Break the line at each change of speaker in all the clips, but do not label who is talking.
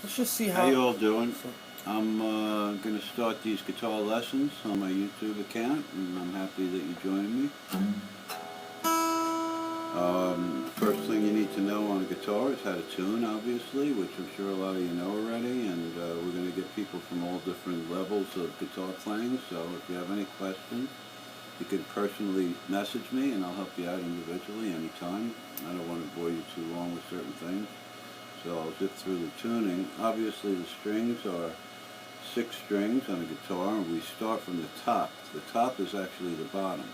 Let's just see
How
how.
you all doing? I'm going to start these guitar lessons on my YouTube account, and I'm happy that you joined me. First thing you need to know on a guitar is how to tune, obviously, which I'm sure a lot of you know already, and we're going to get people from all different levels of guitar playing, so if you have any questions, you can personally message me, and I'll help you out individually anytime. I don't want to bore you too long with certain things. So I'll zip through the tuning. Obviously the strings are 6 strings on a guitar, and we start from the top. The top is actually the bottom.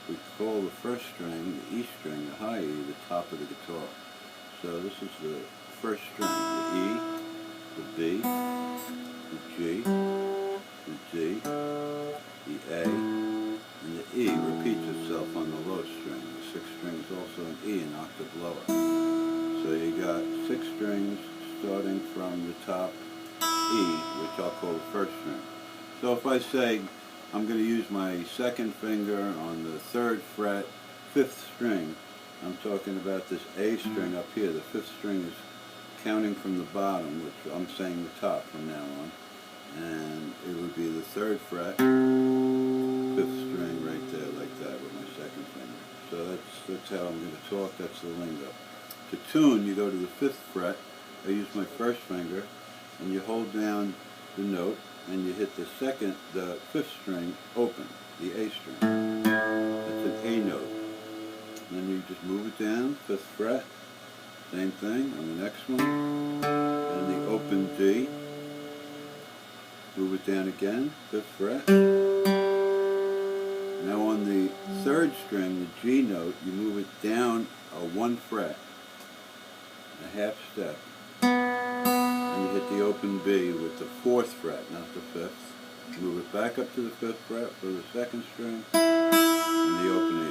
We call the first string the E string, the high E, the top of the guitar. So this is the first string, the E, the B, the G, the D, the A, and the E repeats itself on the low string. The 6th string is also an E, an octave lower. So you got 6 strings starting from the top E, which I'll call the first string. So if I say I'm going to use my 2nd finger on the 3rd fret, 5th string, I'm talking about this A string up here. The 5th string is counting from the bottom, which I'm saying the top from now on. And it would be the 3rd fret, 5th string right there like that with my 2nd finger. So that's how I'm going to talk. That's the lingo. To tune, you go to the 5th fret. I use my 1st finger, and you hold down the note, and you hit the 5th string open, the A string. That's an A note. And then you just move it down, 5th fret, same thing on the next one, and the open D. Move it down again, 5th fret. Now on the 3rd string, the G note, you move it down a 1 fret. A half step, and you hit the open B with the 4th fret, not the 5th. Move it back up to the 5th fret for the 2nd string, and the open E.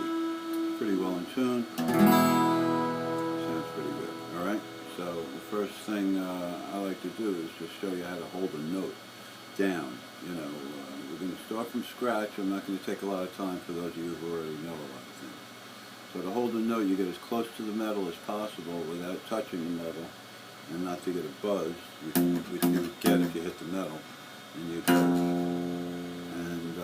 Pretty well in tune. Sounds pretty good. Alright, so the first thing I like to do is just show you how to hold a note down. We're going to start from scratch. I'm not going to take a lot of time for those of you who already know a lot of things. So to hold the note, you get as close to the metal as possible without touching the metal, and not to get a buzz, which you would get if you hit the metal. And you go, and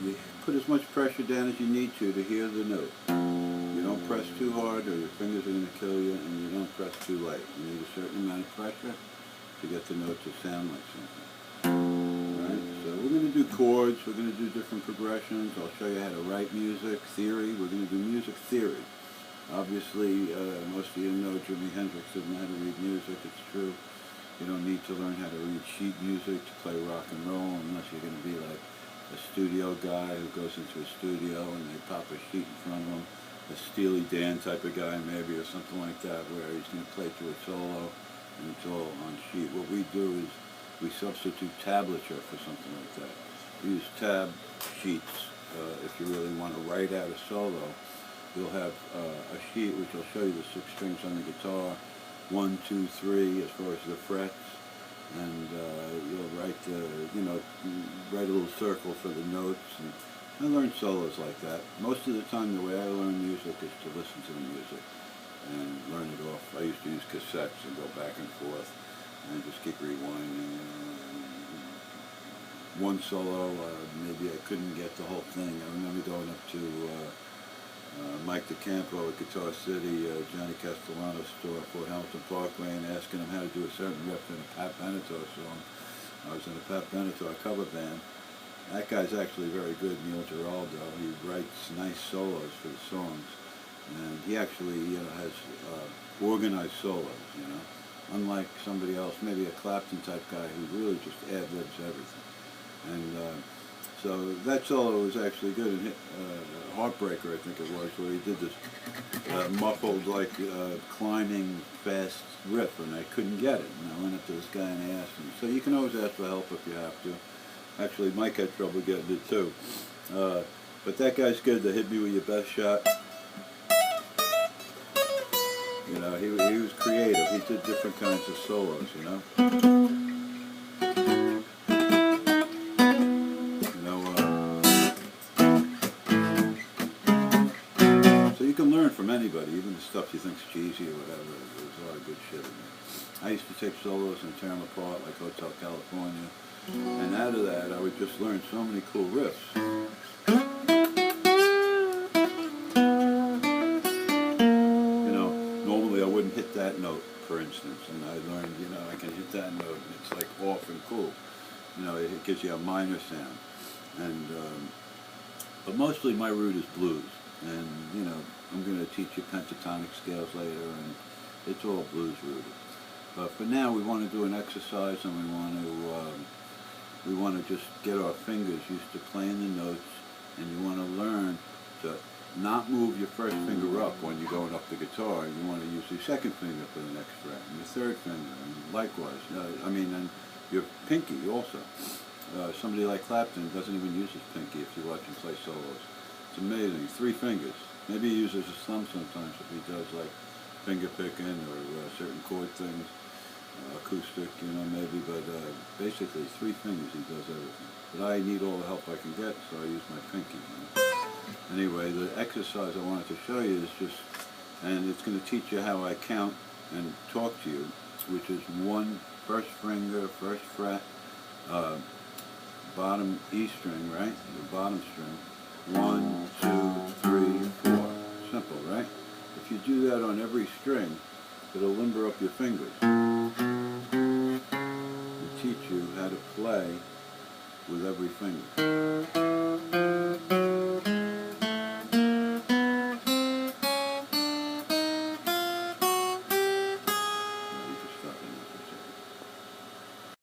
you put as much pressure down as you need to hear the note. You don't press too hard, or your fingers are going to kill you, and you don't press too light. You need a certain amount of pressure to get the note to sound like something. So we're going to do chords, we're going to do different progressions, I'll show you how to write music, theory, we're going to do music theory. Obviously, most of you know Jimi Hendrix didn't know how to read music, it's true. You don't need to learn how to read sheet music to play rock and roll unless you're going to be like a studio guy who goes into a studio and they pop a sheet in front of him, a Steely Dan type of guy maybe, or something like that, where he's going to play through a solo and it's all on sheet. What we do is we substitute tablature for something like that. We use tab sheets if you really want to write out a solo. You'll have a sheet which will show you the 6 strings on the guitar, 1, 2, 3 as far as the frets, and you'll write write a little circle for the notes. And I learned solos like that. Most of the time the way I learn music is to listen to the music and learn it off. I used to use cassettes and go back and forth and just keep rewinding. One solo, maybe I couldn't get the whole thing. I remember going up to Mike DeCampo at Guitar City, Johnny Castellano's store, Fort Hamilton Parkway, and asking him how to do a certain riff in a Pat Benatar song. I was in a Pat Benatar cover band. That guy's actually very good, Neil Giraldo. He writes nice solos for the songs, and he actually has organized solos, unlike somebody else, maybe a Clapton type guy who really just ad-libs everything. And so that solo was actually good. And Heartbreaker, I think it was, where he did this muffled, climbing fast riff, and I couldn't get it. And I went up to this guy and I asked him. So you can always ask for help if you have to. Actually, Mike had trouble getting it too. But that guy's good to hit me with your best shot. He was creative. He did different kinds of solos, So you can learn from anybody, even the stuff you think's cheesy or whatever. There's a lot of good shit in there. I used to take solos and tear them apart like Hotel California. And out of that, I would just learn so many cool riffs. You know, normally I wouldn't hit that note, for instance, and I learned, you know, I can hit that note, and it's like off and cool. You know, it gives you a minor sound. And but mostly my root is blues, and you know, I'm going to teach you pentatonic scales later, and it's all blues rooted. But for now, we want to do an exercise, and we want to just get our fingers used to playing the notes, and you want to learn to not move your first finger up when you're going up the guitar. You want to use your second finger for the next fret, and your third finger, and likewise. And your pinky also. Somebody like Clapton doesn't even use his pinky if you watch him play solos. It's amazing. 3 fingers. Maybe he uses his thumb sometimes if he does like finger picking or certain chord things, acoustic, you know, maybe. But basically 3 fingers he does everything. But I need all the help I can get, so I use my pinky. You know? Anyway, the exercise I wanted to show you is just, and it's going to teach you how I count and talk to you, which is 1 first finger, first fret, bottom E string, right? The bottom string. 1, 2, 3, 4. Simple, right? If you do that on every string, it'll limber up your fingers. And teach you how to play with every finger.